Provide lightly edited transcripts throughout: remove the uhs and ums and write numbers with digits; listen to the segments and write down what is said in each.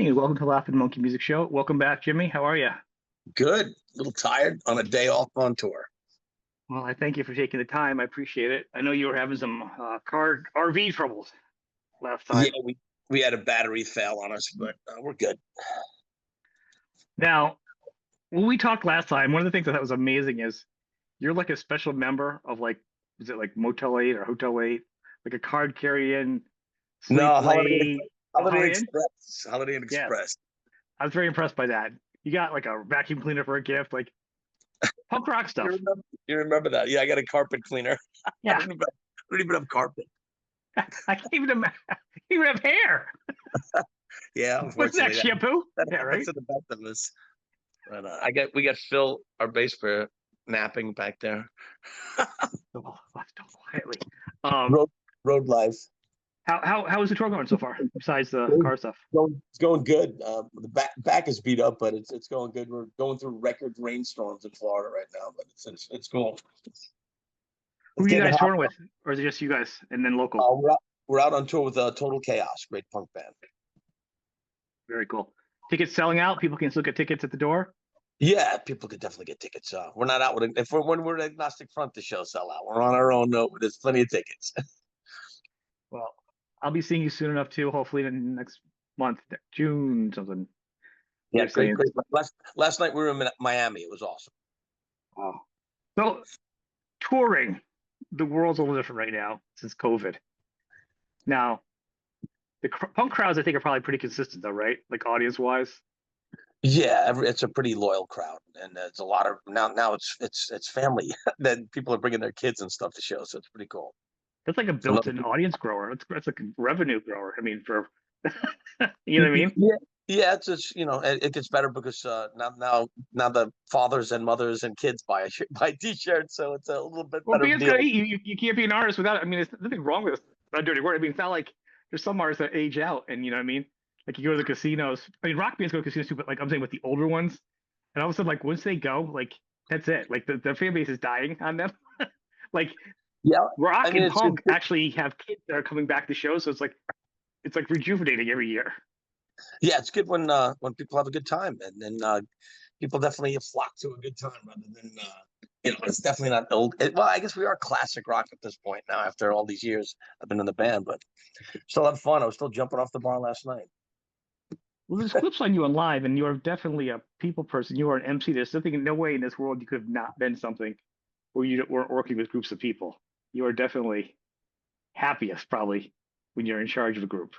Hey, welcome to Laughing Monkey Music Show. Welcome back, Jimmy. How are you? Good. A little tired on a day off on tour. Well, I thank you for taking the time. I appreciate it. I know you were having some car RV troubles last Yeah, time. we had a battery fail on us, but we're good. Now, when we talked last time, one of the things I thought was amazing is you're like a special member of like, is it like Motel 8 or Hotel 8? Like a card carrying, sleep No, late, Holiday Holiday Inn? Express. Holiday Inn Yeah, Express. I was very impressed by that. You got like a vacuum cleaner for a gift, like punk rock You stuff. remember, you remember that? Yeah, I got a carpet cleaner. I Yeah, don't even, I don't even have carpet. I can't even have hair. Yeah, What's that, unfortunately, shampoo? that Yeah, happens right? to the best of us. But we got Phil, our bass player, napping back there. Oh, let's talk quietly. Um, Road road life. how is the tour going so far? Besides the car stuff. It's going good. The back is beat up, but it's going good. We're going through record rainstorms in Florida right now, but it's cool. Who It's are you getting guys hot. touring with, or is it just you guys and then local? We're out on tour with Total Chaos, great punk band. Very cool. Tickets selling out. People can still get tickets at the door. Yeah, people could definitely get tickets. We're not out with it. If we're when we're at agnostic front, the show sell out. We're on our own note. There's plenty of tickets. Well, I'll be seeing you soon enough too. Hopefully in next month, June something. Yeah, You're great, saying. great. Last night we were in Miami. It was awesome. Wow. So touring, the world's a little different right now since COVID. Now the punk crowds, I think, are probably pretty consistent though, right? Like audience wise. Yeah, it's a pretty loyal crowd, and it's a lot of now. It's family that people are bringing their kids and stuff to show, so it's pretty cool. That's like a So built-in audience grower. That's like a revenue grower. I mean, for you know what I mean? yeah, yeah, it's just it gets better because now the fathers and mothers and kids buy t-shirts, so it's a little bit Well, better bands deal. gotta eat. You can't be an artist without. I mean, there's nothing wrong with it. Not a dirty word. I mean, it's not like there's some artists that age out, and you know what I mean. Like you go to the casinos. I mean, rock bands go to casinos too, but like I'm saying with the older ones, and all of a sudden, like once they go, like that's it. Like the fan base is dying on them. Like Yeah, I rock mean and it's punk actually have kids that are coming back to shows, so it's like rejuvenating every year. yeah, it's good when people have a good time, and then people definitely flock to a good time rather than it's definitely not old. Well, I guess we are classic rock at this point now after all these years I've been in the band, but still have fun. I was still jumping off the bar last night. Well, there's clips on you on live, and you are definitely a people person. You are an MC. There's something, no way in this world you could have not been something where you weren't working with groups of people. You are definitely happiest probably when you're in charge of a group.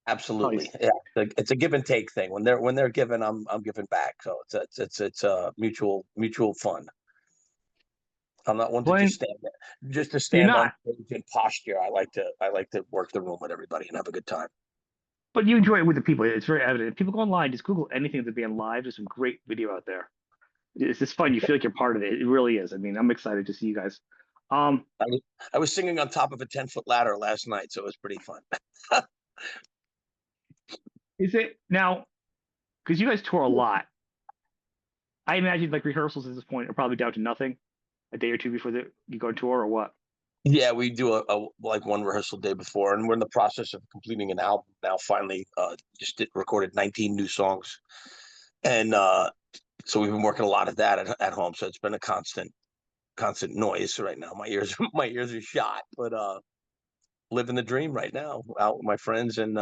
Probably, Absolutely, yeah. It's a give and take thing. When they're giving, I'm giving back. So it's mutual fun. I'm not one to just Glenn, stand there, just to you're stand on not, stage and posture. I like to work the room with everybody and have a good time. but you enjoy it with the people. It's very evident. People go online, just Google anything to be on live. There's some great video out there. It's just fun. You feel like you're part of it. It really is. I mean, I'm excited to see you guys. Um, I was singing on top of a 10-foot ladder last night, so it was pretty fun. is it now because you guys tour a lot? I imagine like rehearsals at this point are probably down to nothing. A day or two before you go on tour, or what? Yeah, we do a like one rehearsal day before, and we're in the process of completing an album now. Finally, recorded 19 new songs, and so we've been working a lot of that at home. So it's been a constant noise right now. My ears my ears are shot, but living the dream right now. Out with my friends and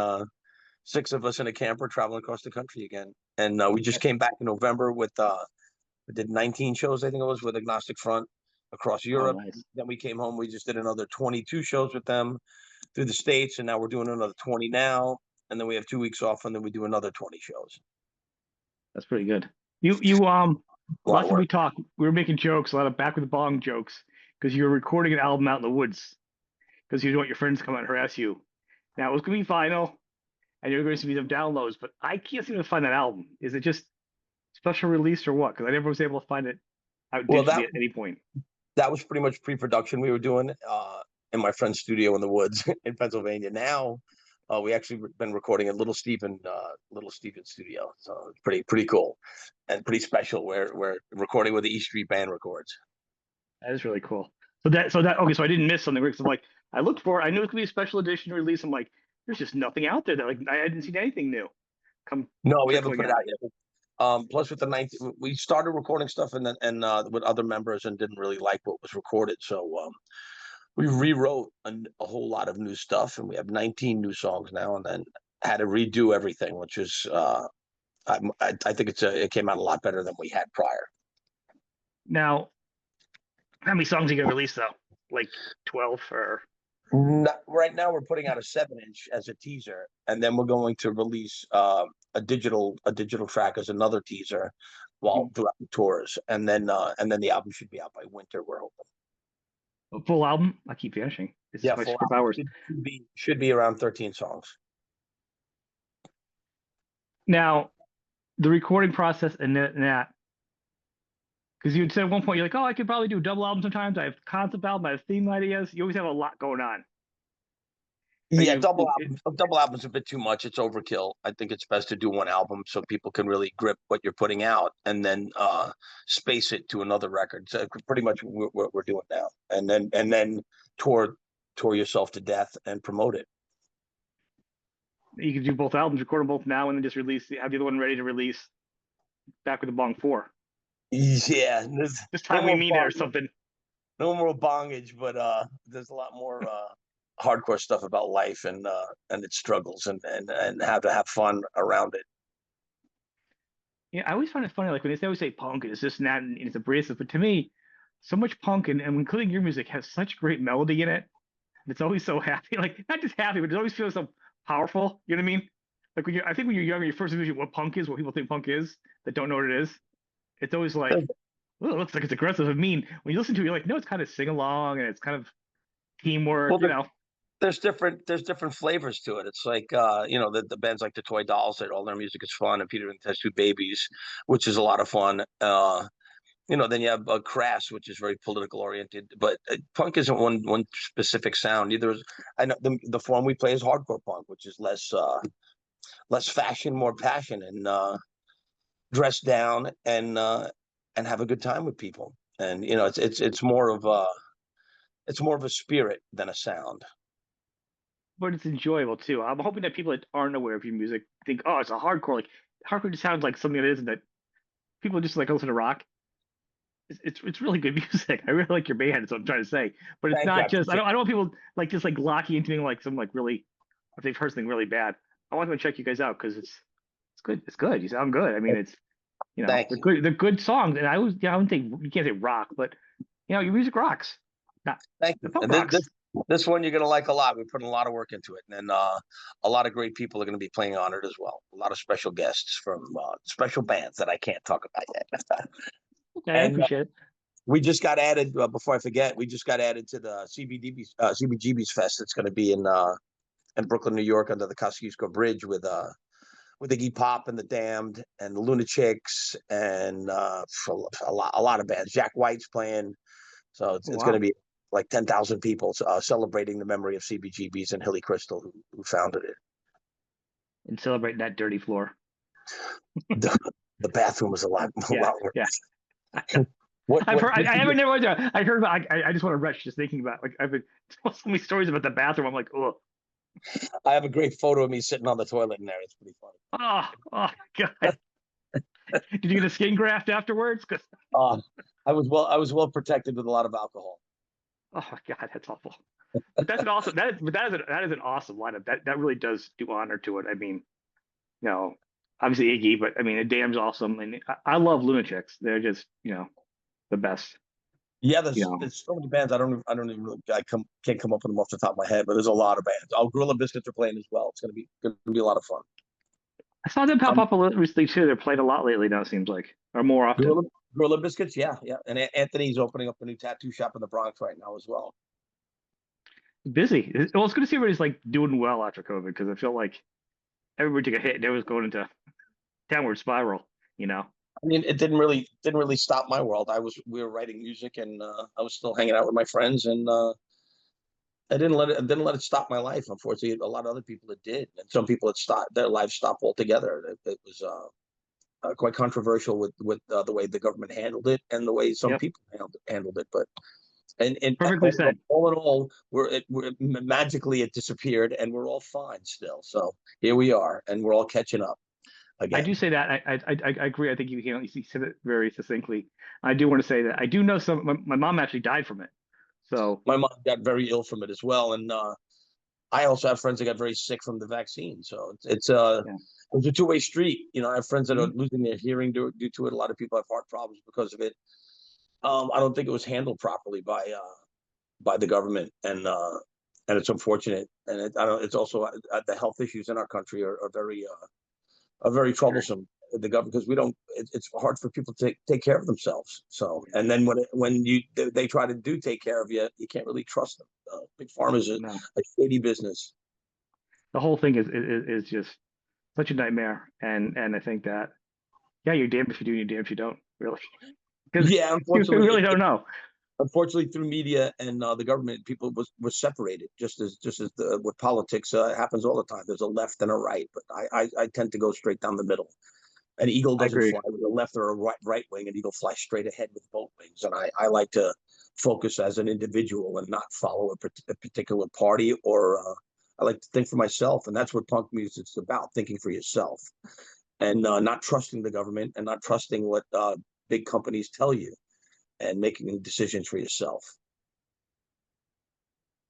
six of us in a camper traveling across the country again. And we just came back in November with we did 19 shows, I think it was, with Agnostic Front across Oh, Europe. nice. Then we came home. We just did another 22 shows with them through the States, and now we're doing another 20 now. And then we have 2 weeks off, and then we do another 20 shows. That's pretty good. You A lot last of time we work. talked, we were making jokes, a lot of back with the bong jokes, because you were recording an album out in the woods because you didn't want your friends to come out and harass you. Now it was going to be vinyl, and you're going to be some downloads, but I can't seem to find that album. Is it just special release or what? Because I never was able to find it out Well, that digitally at any point. that was pretty much pre-production we were doing in my friend's studio in the woods in Pennsylvania. Now we actually been recording at Little Steven studio, so it's pretty cool and pretty special. We're recording where the E Street Band records. That is really cool. So that okay. So I didn't miss something because I'm like I looked for it. I knew it could be a special edition release. I'm like, there's just nothing out there that like I hadn't seen anything new. come No, we haven't trickling put it out? out yet. Plus with the 19, we started recording stuff and with other members and didn't really like what was recorded. So we rewrote a whole lot of new stuff, and we have 19 new songs now, and then had to redo everything, which is I think it came out a lot better than we had prior. Now, how many songs are you gonna release though? Like 12 or Right now, we're putting out a 7-inch as a teaser, and then we're going to release a digital track as another teaser while throughout the tours, and then the album should be out by winter. We're hoping. a full album? I keep finishing. This is Yeah, my full album superpowers. should be around 13 songs. Now, the recording process and that, because you had said at one point, you're like, oh, I could probably do a double album sometimes. I have concept album, I have theme ideas. You always have a lot going on. And Yeah, double album's a bit too much. It's overkill. I think it's best to do one album so people can really grip what you're putting out, and then space it to another record. So pretty much what we're doing now, and then tour tour yourself to death and promote it. you could do both albums, record them both now, and then just have the other one ready to release back with the Bong 4. Yeah, there's This no time we more mean it or bong, something. no more bongage, but there's a lot more hardcore stuff about life and its struggles and how to have fun around it. Yeah, I always find it funny, like when they always say punk and it's this and that and it's abrasive, but to me, so much punk and including your music has such great melody in it. It's always so happy, like not just happy, but it always feels so powerful. You know what I mean? Like I think when you're younger, you first appreciate what punk is, what people think punk is, that don't know what it is. It's always like, oh, it looks like it's aggressive and mean. When you listen to it, you're like, no, it's kind of sing along and it's kind of teamwork, Well, you know. there's different flavors to it. It's like the bands like the Toy Dolls that all their music is fun, and Peter and the Test Tube Babies, which is a lot of fun. Then you have Crass, which is very political oriented, but punk isn't one specific sound. Either I know the form we play is hardcore punk, which is less fashion, more passion, and dress down and have a good time with people. And it's more of a spirit than a sound. But it's enjoyable too. I'm hoping that people that aren't aware of your music think, oh, it's a hardcore. Like hardcore just sounds like something that isn't that people just like listen to rock. It's really good music. I really like your band. Is what I'm trying to say. But it's Thank you. I not just. appreciate I don't want people like just like locking into being like some like really if they've heard something really bad. I want them to check you guys out because it's good. It's good. You sound good. I mean, it. it's Thank they're you. good. They're good songs. And I wouldn't think you can't say rock, but your music rocks. Not Thank the you. punk And this, rocks. this this one you're gonna like a lot. We put a lot of work into it, and a lot of great people are gonna be playing on it as well. A lot of special guests from special bands that I can't talk about yet. Okay, I and appreciate it. we just got added. Before I forget, we just got added to the CBGB's Fest. It's going to be in Brooklyn, New York, under the Kosciuszko Bridge with Iggy Pop and the Damned and the Lunatics and a lot of bands. Jack White's playing, so Oh, it's going to wow. be like 10,000 people celebrating the memory of CBGB's and Hilly Crystal, who founded it. And celebrate that dirty floor. The, the bathroom was a lot Yeah, yeah. worse. What I haven't never went there. I heard about. I just want to retch just thinking about. Like I've been told so many stories about the bathroom. I'm like, oh, I have a great photo of me sitting on the toilet in there. It's pretty funny. oh God. Did you get a skin graft afterwards? 'Cause Uh, I was well protected with a lot of alcohol. oh my God, that's awful. But that's an awesome. That is an awesome lineup. That really does do honor to it. I mean, obviously Iggy, but I mean, the Dam's awesome, and I love Lunatics. They're just the best. Yeah, You there's know, there's so many bands. I don't even really, can't come up with them off the top of my head, but there's a lot of bands. Oh, Gorilla Biscuits are playing as well. It's gonna be a lot of fun. I saw them pop Um, up a little recently too. They're played a lot lately now. It seems like, or more often. Gorilla Gorilla Biscuits, yeah, yeah. And Anthony's opening up a new tattoo shop in the Bronx right now as well. Busy. Well, it's good to see everybody's like doing well after COVID because I feel like everybody took a hit and it was going into downward spiral. You know. I mean, it didn't really stop my world. We were writing music, and I was still hanging out with my friends, and I didn't let it stop my life. Unfortunately, a lot of other people it did, and some people it stopped their lives stopped altogether. It was quite controversial with the way the government handled it and the way some Yep. people handled it. But and Perfectly said. all in all, magically it disappeared, and we're all fine still. So here we are, and we're all catching up. I again. do say that. I agree. I think you said it very succinctly. I do want to say that I do know my mom actually died from it. So My mom got very ill from it as well, and I also have friends that got very sick from the vaccine. So yeah. it's a two-way street. I have friends that are Mhm. losing their hearing due to it. A lot of people have heart problems because of it. I don't think it was handled properly by the government, and it's unfortunate. And I don't. It's also the health issues in our country are very troublesome. The government, because we don't. It's hard for people to take care of themselves. So, and then when they try to take care of you, you can't really trust them. Big pharma is No, a shady business. the whole thing is just such a nightmare. And I think that yeah, you're damned if you do, you're damned if you don't, really, because Yeah, you unfortunately, really don't know. unfortunately, through media and the government, people was separated. Just as with politics happens all the time. There's a left and a right, but I tend to go straight down the middle. An eagle I doesn't agree. fly with a left or a right wing. An eagle flies straight ahead with both wings. And I like to focus as an individual and not follow a particular party, or I like to think for myself. And that's what punk music's about: thinking for yourself and not trusting the government and not trusting what big companies tell you, and making decisions for yourself.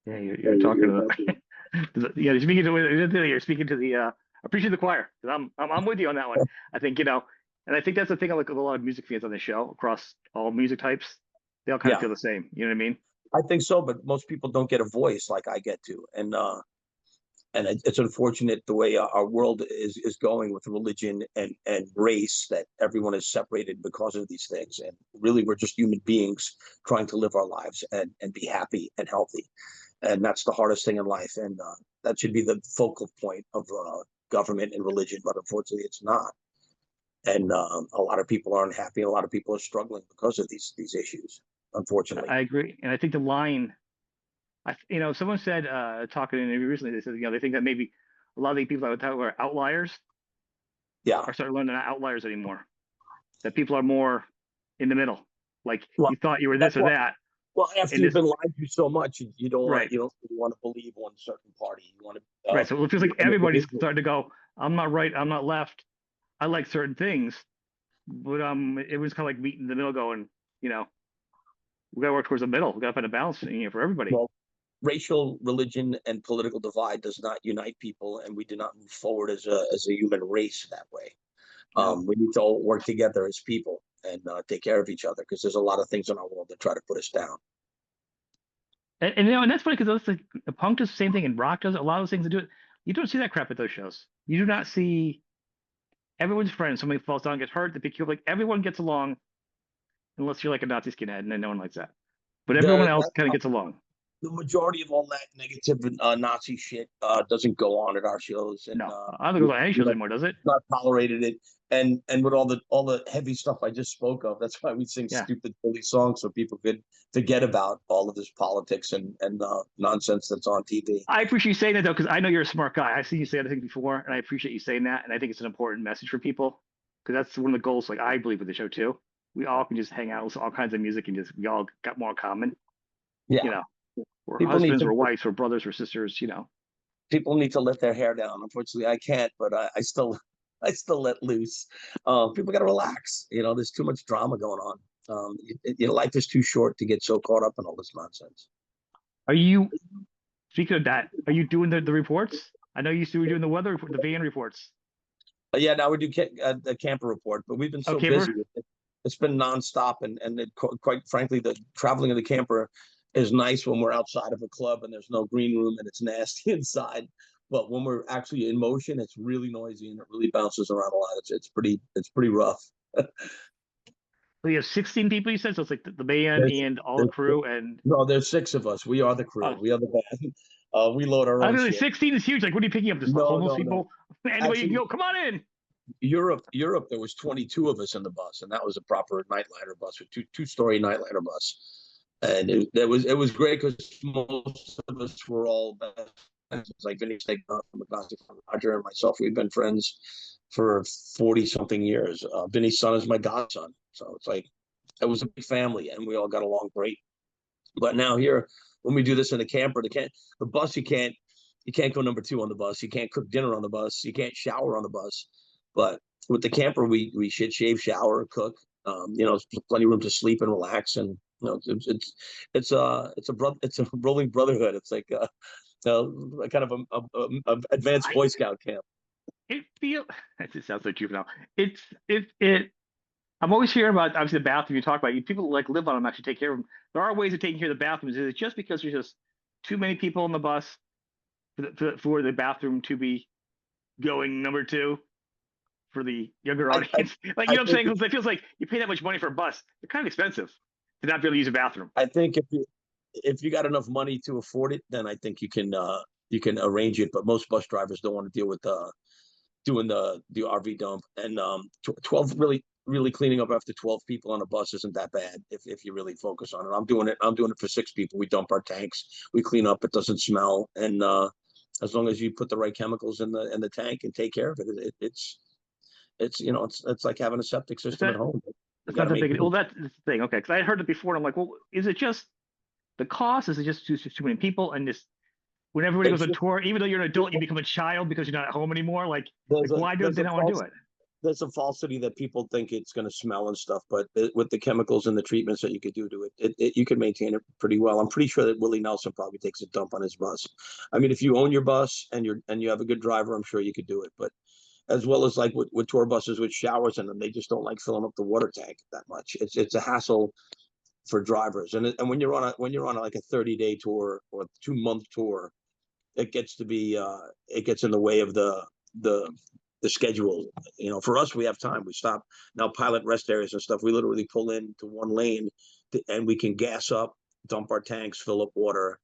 Yeah, you're talking to the yeah, you're speaking to the appreciate the choir. 'Cause I'm with you on that one. I think and I think that's the thing. I like with a lot of music fans on the show across all music types. They all kind of Yeah, feel the same. You know what I mean? I think so, but most people don't get a voice like I get to, and it's unfortunate the way our world is going with religion and race, that everyone is separated because of these things. And really, we're just human beings trying to live our lives and be happy and healthy, and that's the hardest thing in life. And that should be the focal point of government and religion, but unfortunately, it's not. And a lot of people aren't happy. A lot of people are struggling because of these issues, unfortunately. I agree, and I think the line. Someone said talking in an interview recently. They said they think that maybe a lot of the people that would talk are outliers Yeah. are starting to learn they're not outliers anymore. That people are more in the middle. Like Well, you thought you were that's this or what. that Well, after in you've this. been lied to so much, you don't want Right, to believe one certain party. You want to right. So it feels be like an everybody's individual. starting to go. I'm not right. I'm not left. I like certain things, but it was kind of like meeting in the middle, going, you know, we got to work towards the middle. We got to find a balance, for everybody. Well, racial, religion, and political divide does not unite people, and we do not move forward as a human race that way. No, We need to all work together as people and take care of each other, because there's a lot of things in our world that try to put us down. and that's funny because like the punk does the same thing and rock does a lot of those things to do it. You don't see that crap at those shows. You do not see everyone's friends. Somebody falls down, gets hurt. The big like everyone gets along, unless you're like a Nazi skinhead, and then no one likes that. But everyone The else kind of gets along. the majority of all that negative Nazi shit doesn't go on at our shows, and No, I don't think it goes on any we shows don't anymore, does it? not tolerated it. And with all the heavy stuff I just spoke of, that's why we sing Yeah. stupid silly songs, so people could forget about all of this politics and nonsense that's on TV. I appreciate you saying that though, because I know you're a smart guy. I've seen you say other things before, and I appreciate you saying that. And I think it's an important message for people because that's one of the goals. Like I believe with the show too, we all can just hang out, listen to all kinds of music, and just we all got more in common. You Yeah, know, we're people need husbands, to we're wives, we're brothers, we're sisters. people need to let their hair down. Unfortunately, I can't, but I still I still let loose. People got to relax. There's too much drama going on. Life is too short to get so caught up in all this nonsense. Are you speaking of that? Are you doing the reports? I know you used to be doing the weather report, the van reports. Yeah, now we do the camper report, but we've been Oh, so busy. camper. It's been nonstop, and quite frankly, the traveling of the camper is nice when we're outside of a club and there's no green room and it's nasty inside. But when we're actually in motion, it's really noisy and it really bounces around a lot. It's pretty rough. So you have 16 people. You said so. It's like the band There's, and all the there's, crew and no, there's six of us. We are the crew. oh, We are the band. We load our I own mean, like shit. 16 is huge. Like, what are you picking up? Just like No, homeless no, no. people? Anybody you can Actually, go, come on in. Europe, there was 22 of us in the bus, and that was a proper nightliner bus, with two-story nightliner bus, and it was great because most of us were all best friends. It's like Vinny from Agnostic, Roger, and myself. We've been friends for 40 something years. Vinny's son is my godson, so it's like it was a big family, and we all got along great. But now here, when we do this in the camper, the bus you can't go number two on the bus. You can't cook dinner on the bus. You can't shower on the bus. But with the camper, we shit, shave, shower, cook. There's plenty of room to sleep and relax, and it's a rolling brotherhood. It's like a kind of a advanced I Boy Scout camp. it feel it sounds so juvenile. It. I'm always hearing about obviously the bathroom you talk about. People like live on them, actually take care of them. There are ways of taking care of the bathrooms. Is it just because there's just too many people on the bus for the bathroom to be going number two for the younger I I, audience? Like, I what I'm think saying? It feels like you pay that much money for a bus. They're kind of expensive to not be able to use a bathroom. I think if you got enough money to afford it, then I think you can arrange it. But most bus drivers don't want to deal with doing the RV dump, and 12 really cleaning up after 12 people on a bus isn't that bad if you really focus on it. I'm doing it for 6 people. We dump our tanks, we clean up, it doesn't smell, and as long as you put the right chemicals in the tank and take care of it, it's like having a septic Is system at that home. You That's got not to that make big. Well, that's the thing. Okay, because I heard it before, and I'm like, well, is it just the cost? Is it just too many people? And this when everybody goes it's on just tour, even though you're an adult, you become a child because you're not at home anymore. there's Like a why do there's they a not want to do false it? there's a falsity that people think it's going to smell and stuff, but with the chemicals and the treatments that you could do to it, you can maintain it pretty well. I'm pretty sure that Willie Nelson probably takes a dump on his bus. I mean, if you own your bus and you have a good driver, I'm sure you could do it. But as well as like with tour buses with showers in them, they just don't like filling up the water tank that much. It's a hassle for drivers, and when you're on like a 30-day tour or 2-month tour, it gets in the way of the the schedule. For us, we have time. We stop now pilot rest areas and stuff. We literally pull into one lane, and we can gas up, dump our tanks, fill up water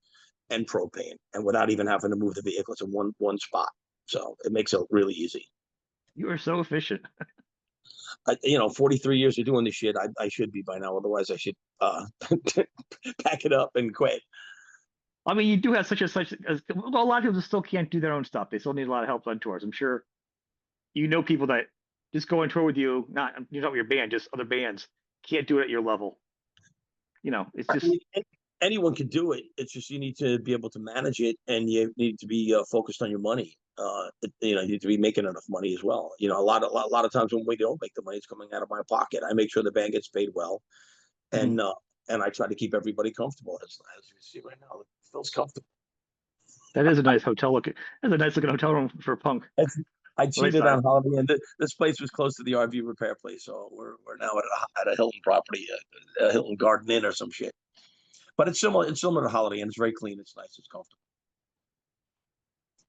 and propane, and without even having to move the vehicles in one spot. So it makes it really easy. You are so efficient. 43 years of doing this shit, I should be by now. Otherwise, I should pack it up and quit. I mean, you do have a lot of people still can't do their own stuff. They still need a lot of help on tours. I'm sure you know people that just go on tour with you, not you're not your band, just other bands can't do it at your level. It's I just mean, anyone can do it. It's just you need to be able to manage it, and you need to be focused on your money. You need to be making enough money as well. A lot of times when we don't make the money, it's coming out of my pocket. I make sure the band gets paid well, mhm. and uh, and I try to keep everybody comfortable. As you see right now, it feels comfortable. That is a nice hotel looking. That's a nice looking hotel room for a punk. It's, I Well, cheated on Holiday, and this place was close to the RV repair place, so we're now at a Hilton property, a Hilton Garden Inn or some shit. But it's similar. It's similar to Holiday, and it's very clean. It's nice. It's comfortable.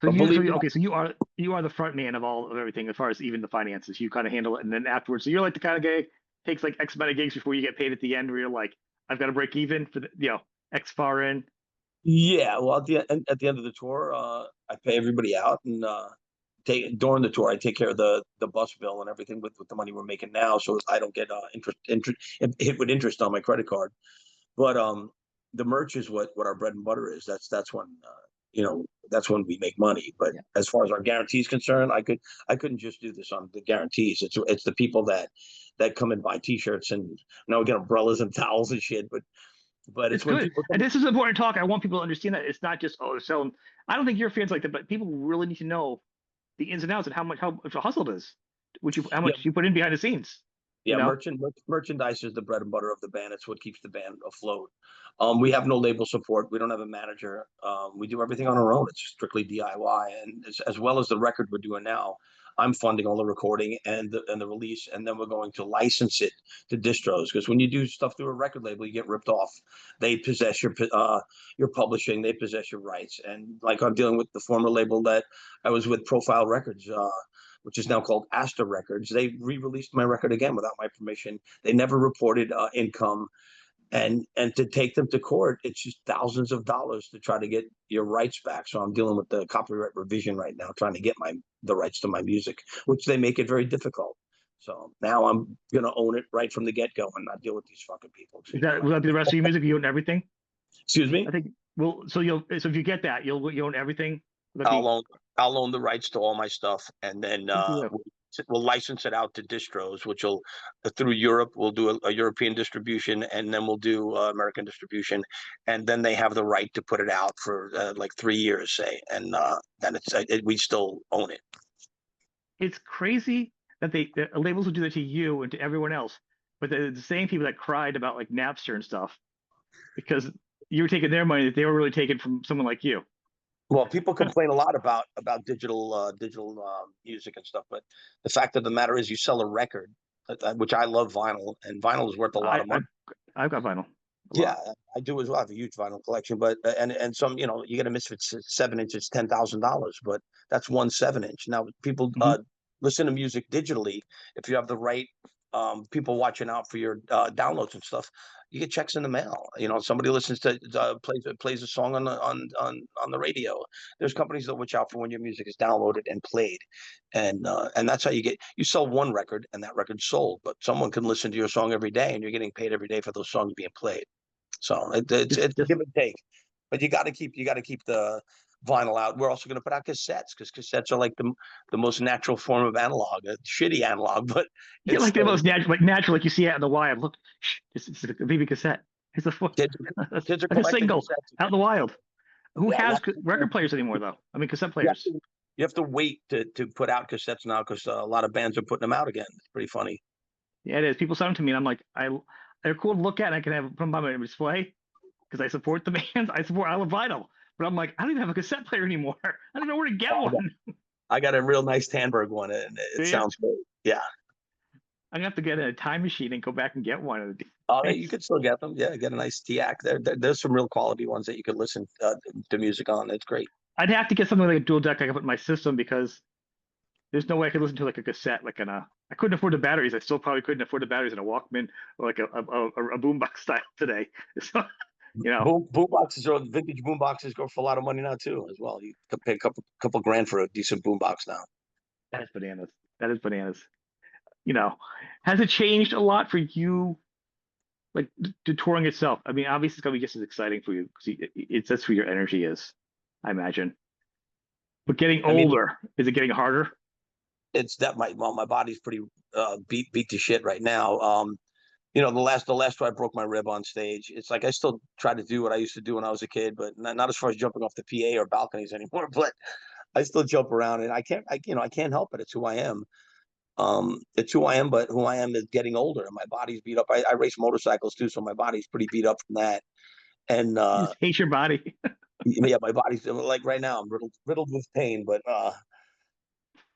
So But you, so believe you, me, okay, so you are the front man of everything as far as even the finances. You kind of handle it, and then afterwards, so you're like the kind of guy takes like X amount of gigs before you get paid at the end, where you're like, I've got to break even for the X far in. yeah. Well, at the end of the tour, I pay everybody out, and during the tour, I take care of the bus bill and everything with the money we're making now, so I don't get interest hit with interest on my credit card. But the merch is what our bread and butter is. That's when we make money. But Yeah, as far as our guarantees concerned, I couldn't just do this on the guarantees. It's the people that come and buy T-shirts, and now we get umbrellas and towels and shit. But it's it's when good, people and come. this is important talk. I want people to understand that it's not just they're selling. I don't think your fans like that, but people really need to know the ins and outs and how much a hustle it is, how Yeah, much you put in behind the scenes. You yeah, know, merchandise is the bread and butter of the band. It's what keeps the band afloat. We have no label support. We don't have a manager. We do everything on our own. It's strictly DIY, and as well as the record we're doing now. I'm funding all the recording and the release, and then we're going to license it to distros, because when you do stuff through a record label, you get ripped off. They possess your publishing. They possess your rights. And like I'm dealing with the former label that I was with, Profile Records, which is now called Asta Records. They re-released my record again without my permission. They never reported income, and to take them to court, it's just thousands of dollars to try to get your rights back. So I'm dealing with the copyright revision right now, trying to get the rights to my music, which they make it very difficult. So now I'm gonna own it right from the get go and not deal with these fucking people treating will like. that be the rest of your music? You own everything. Excuse me. I think. Well, so if you get that, you own everything. Will that I'll be own I'll own the rights to all my stuff, and then good for you? we'll license it out to distros, which will through Europe. We'll do a European distribution, and then we'll do American distribution, and then they have the right to put it out for like 3 years, say, and then we still own it. It's crazy the labels will do that to you and to everyone else, but the same people that cried about like Napster and stuff because you were taking their money that they were really taking from someone like you. Well, people complain a lot about digital music and stuff, but the fact of the matter is, you sell a record, which I love vinyl, and vinyl is worth a lot I of money. I've got vinyl a Yeah, lot. I do as well. I have a huge vinyl collection, but and some, you get a Misfits 7 inch, it's $10,000, but that's one 7 inch. Now people Hmm. listen to music digitally. If you have the right people watching out for your downloads and stuff, you get checks in the mail. Somebody listens to plays a song on the radio. There's companies that watch out for when your music is downloaded and played, and that's how you sell one record and that record's sold. But someone can listen to your song every day, and you're getting paid every day for those songs being played. So it's Just give and take, but you got to keep the vinyl out. We're also going to put out cassettes because cassettes are like the most natural form of analog, a shitty analog, but yeah, it's like the still most natural, like you see out in the wild. Look, shh, it's a baby cassette. It's a foot. kids. That's Kids are like a collecting single cassettes out in again. the wild. Who Yeah, has lots of record people. players anymore, though? I mean, cassette You have players. to you have to wait to put out cassettes now because a lot of bands are putting them out again. It's pretty funny. Yeah, it is. People send them to me, and I'm like, they're cool to look at. And I can put them on my display because I support the bands. I love vinyl, but I'm like, I don't even have a cassette player anymore. I don't know where to get one. I got a real nice Tandberg one, and Do it you? sounds great. Yeah. I'm gonna have to get a time machine and go back and get one of these Oh, you things. could still get them. Yeah, get a nice TIAC. There's some real quality ones that you could listen to music on. It's great. I'd have to get something like a dual deck I could put in my system because there's no way I could listen to like a cassette, like in a. I couldn't afford the batteries. I still probably couldn't afford the batteries in a Walkman or like a boombox style today. So, you know, Boom boxes or vintage boom boxes go for a lot of money now too, as well. You can pay a couple grand for a decent boom box now. that is bananas. That is bananas. You know, has it changed a lot for you, like the touring itself? I mean, obviously it's gonna be just as exciting for you because it's that's where your energy is, I imagine. But getting I mean, older, is it getting harder? it's that my body's pretty beat to shit right now. The last time I broke my rib on stage, it's like I still try to do what I used to do when I was a kid, but not as far as jumping off the PA or balconies anymore. But I still jump around, and I can't help it. It's who I am. It's who I am, but who I am is getting older, and my body's beat up. I race motorcycles too, so my body's pretty beat up from that. And You just hate your body. yeah, my body's like right now, I'm riddled with pain, but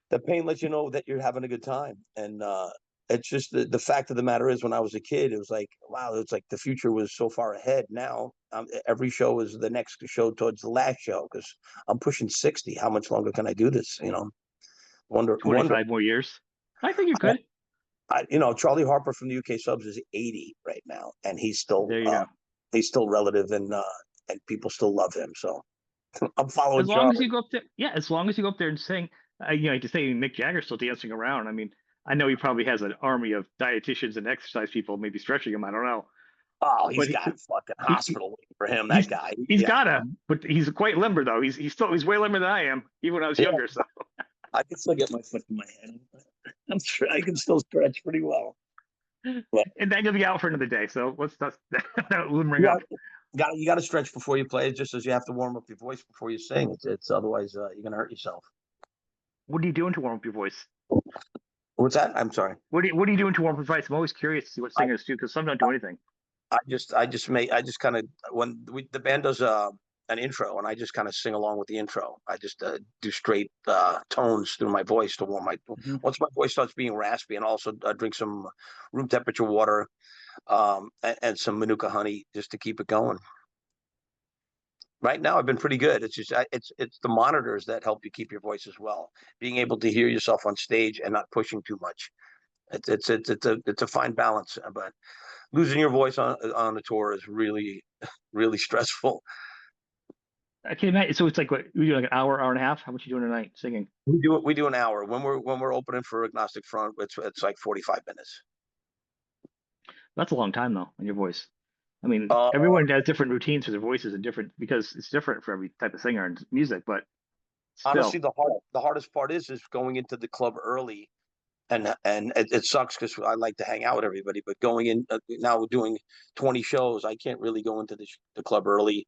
the pain lets you know that you're having a good time. And it's just the fact of the matter is, when I was a kid, it was like, wow, it's like the future was so far ahead. Now every show is the next show towards the last show because I'm pushing 60. How much longer can I do this? Wonder. 25 more years. I think you could. Charlie Harper from the UK Subs is 80 right now, and There you go. he's still relative, and people still love him. So I'm As following long as Charlie. you go up there, yeah, as long as you go up there and sing, like to say Mick Jagger's still dancing around. I mean, I know he probably has an army of dietitians and exercise people, maybe stretching him. I don't know, Oh, he's but got a fucking he hospital waiting for him. That he's guy. he's Yeah, gotta, but he's quite limber though. He's way limber than I am, even when I was yeah. younger. So, I can still get my foot in my head. I'm sure I can still stretch pretty well. But and then you'll be out for another day. So let's not limbering yeah, up. you got to stretch before you play, just as you have to warm up your voice before you sing. It's otherwise you're gonna hurt yourself. What are you doing to warm up your voice? What's that? I'm sorry. What are you doing to warm up your voice? I'm always curious to see what I singers do because some don't do anything. I just kind of when the band does an intro, and I just kind of sing along with the intro. I just do straight tones through my voice to warm my. Mhm. Once my voice starts being raspy, and also drink some room temperature water and some manuka honey just to keep it going. Right now, I've been pretty good. It's just it's the monitors that help you keep your voice as well. Being able to hear yourself on stage and not pushing too much. It's a fine balance, but losing your voice on a tour is really really stressful. Okay, night. So it's like what we do, like an hour and a half. How much you doing tonight singing? We do an hour when we're opening for Agnostic Front. It's like 45 minutes. That's a long time though on your voice. I mean, Uh, everyone has different routines for their voices and different because it's different for every type of singer and music, but Honestly, still. the hardest part is going into the club early, and it sucks because I like to hang out with everybody. But going in now, we're doing 20 shows. I can't really go into the club early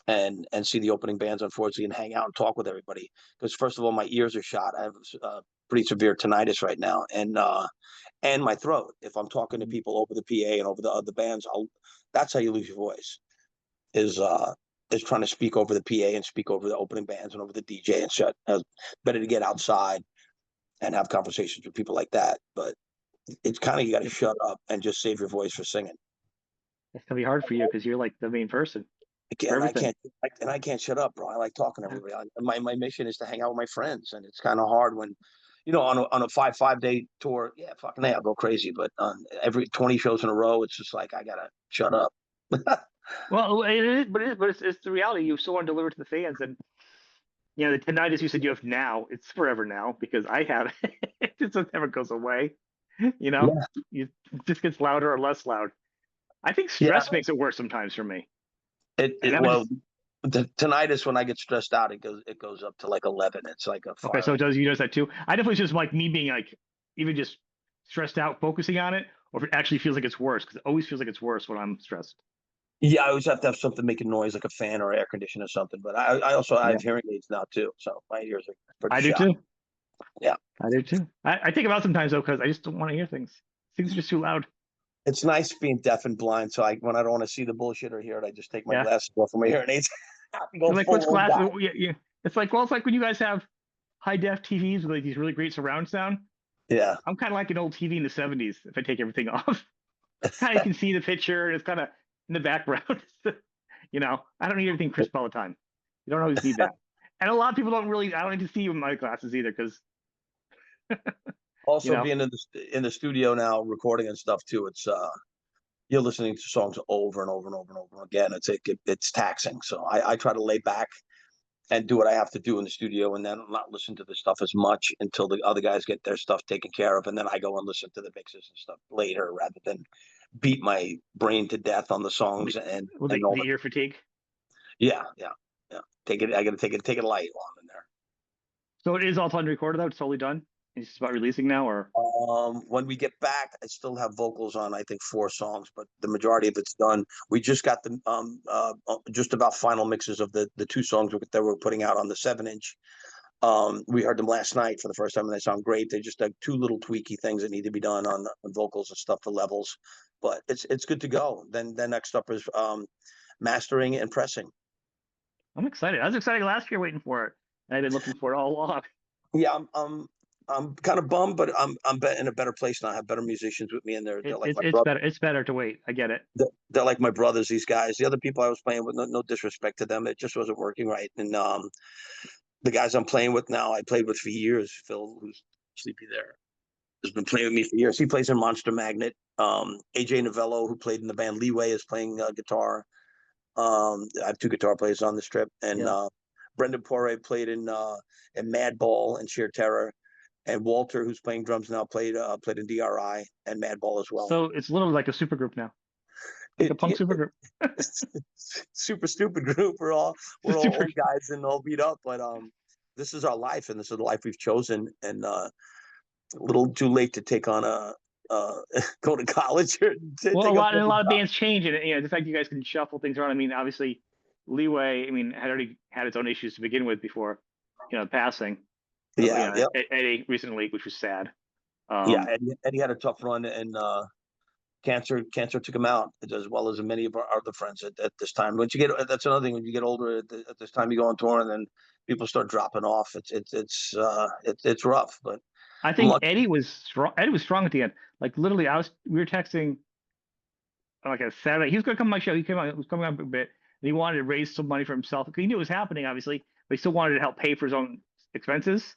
and see the opening bands, unfortunately, and hang out and talk with everybody because, first of all, my ears are shot. I have pretty severe tinnitus right now, and my throat. If I'm talking to people over the PA and over the other bands, that's how you lose your voice. Is trying to speak over the PA and speak over the opening bands and over the DJ and shit. Better to get outside and have conversations with people like that. But it's kind of, you got to shut up and just save your voice for singing. It's gonna be hard for you because you're like the main person for And everything. I can't shut up, bro. I like talking to everybody. My mission is to hang out with my friends, and it's kind of hard when, on a 5 day tour. Yeah, fucking I'll go crazy. But on every 20 shows in a row, it's just like I gotta shut up. Well, it is, but it's the reality. You still want to deliver to the fans, and the tinnitus you said you have now, it's forever now because I have it. It just never goes away. You know, Yeah, you it just gets louder or less loud. I think yeah. stress makes it worse sometimes for me. And It that was well, just the tinnitus, when I get stressed out, it goes up to like 11. It's like a okay. fire. So it does you notice that too? I definitely just like me being like even just stressed out, focusing on it, or if it actually feels like it's worse because it always feels like it's worse when I'm stressed. Yeah, I always have to have something making noise, like a fan or air conditioner or something. But I also I Yeah, have hearing aids now too, so my ears are pretty I do shot. too. Yeah, I do too. I think about sometimes though because I just don't want to hear things. Things are just too loud. it's nice being deaf and blind. So when I don't want to see the bullshit or hear it, I just take my Yeah. glasses off of my hearing aids. I go You're like, what's full old glass? guy. Yeah, yeah. It's like when you guys have high def TVs with like these really great surround sound. Yeah, I'm kind of like an old TV in the 70s if I take everything off. Kind of can see the picture and it's kind of in the background. I don't need everything crisp all the time. You don't always need that. And a lot of people don't really, I don't need to see with my glasses either because, you also know, being in the studio now, recording and stuff too. It's you're listening to songs over and over and over and over again. It's taxing. So I try to lay back and do what I have to do in the studio, and then not listen to the stuff as much until the other guys get their stuff taken care of, and then I go and listen to the mixes and stuff later, rather than beat my brain to death on the songs the, and all the the. ear fatigue. Yeah, yeah, yeah. I got to take it light while I'm in there. So it is all done recorded though. It's totally done. It's just about releasing now or, When we get back, I still have vocals on, I think, 4 songs, but the majority of it's done. We just got the just about final mixes of the 2 songs that we're putting out on the 7-inch. We heard them last night for the first time, and they sound great. They're just like 2 little tweaky things that need to be done on vocals and stuff, the levels, but it's good to go. Then next up is mastering and pressing. I'm excited. I was excited last year waiting for it. And I've been looking for it all along. Yeah, I'm kind of bummed, but I'm in a better place now. I have better musicians with me, and they're like my It's brother. better. It's better to wait. I get it. They're like my brothers. These guys, the other people I was playing with, no disrespect to them, it just wasn't working right. And the guys I'm playing with now, I played with for years. Phil, who's sleepy there, has been playing with me for years. He plays in Monster Magnet. AJ Novello, who played in the band Leeway, is playing guitar. I have 2 guitar players on this trip, and Yeah. Brendan Poirier played in Madball and Sheer Terror, and Walter, who's playing drums now, played in DRI and Madball as well. So it's literally like a super group now, like a It, punk it, super group. it's super stupid group. We're all Super. old guys and all beat up, but this is our life, and this is the life we've chosen, and a little too late to take on a go to college or Well, take up a another lot of job. bands change, and the fact you guys can shuffle things around. I mean, obviously, Leeway. I mean, had already had its own issues to begin with before, passing. Yeah, yeah, Eddie recently, which was sad. yeah. Um, Eddie had a tough run, and cancer took him out, as well as many of our other friends at this time. That's another thing, when you get older at this time, you go on tour, and then people start dropping off. It's rough, but I I'm think lucky. Eddie was strong. Eddie was strong at the end. Like literally, we were texting on like a Saturday. He was going to come to my show. He came out. He was coming out a bit, and he wanted to raise some money for himself because he knew it was happening, obviously, but he still wanted to help pay for his own expenses.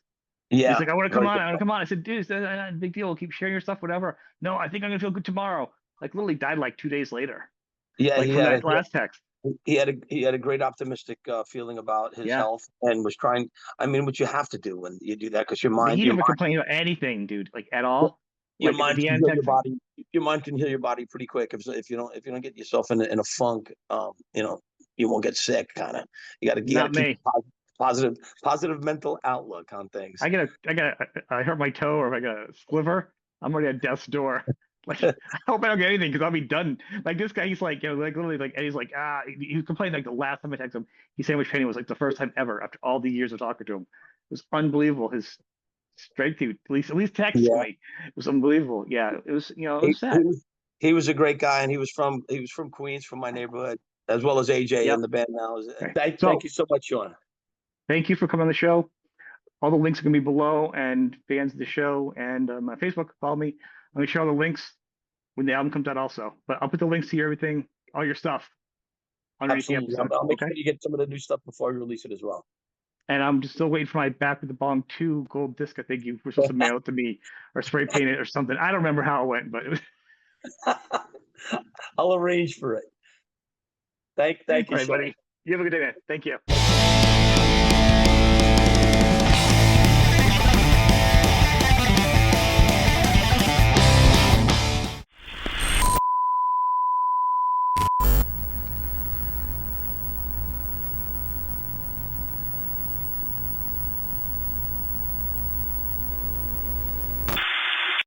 He's Yeah, like, I want to come very on. good. I want to come on. I said, dude, it's not a big deal. Keep sharing your stuff, whatever. No, I think I'm gonna feel good tomorrow. Like literally died like 2 days later. Yeah, Like from that last text. he had a great optimistic feeling about his Yeah. health, and was trying. I mean, what you have to do when you do that, because But he never complained about anything, dude. Like at all. your Like at mind the can end heal your texting. body. Your mind can heal your body pretty quick if you don't get yourself in a funk. You won't get sick. Kind of. You got to Not keep me. a positive mental outlook on things. I hurt my toe or if I got a sliver, I'm already at death's door. Like, I hope I don't get anything because I'll be done. Like this guy, he's like, like literally, like, and he's like, he was complaining like the last time I texted him, he said how much pain it was like the first time ever after all the years of talking to him. It was unbelievable his straight to at least text Yeah, me. It was unbelievable. Yeah, it was it he, was he sad. was he was a great guy, and he was from Queens, from my neighborhood, as well as AJ in Yep. the band now. And Okay. thank So you so much, Sean. thank you for coming on the show. All the links are gonna be below, and fans of the show and my Facebook, follow me. I'm gonna share all the links when the album comes out also. But I'll put the links to everything, all your stuff underneath the Absolutely, episode. I'll make Okay. sure you get some of the new stuff before we release it as well. And I'm just still waiting for my Back with the Bong 2 gold disc. I think you were supposed to mail it to me or spray paint it or something. I don't remember how it went, but it was I'll arrange for it. Thank all you, right, Sean. buddy. You have a good day, man. Thank you.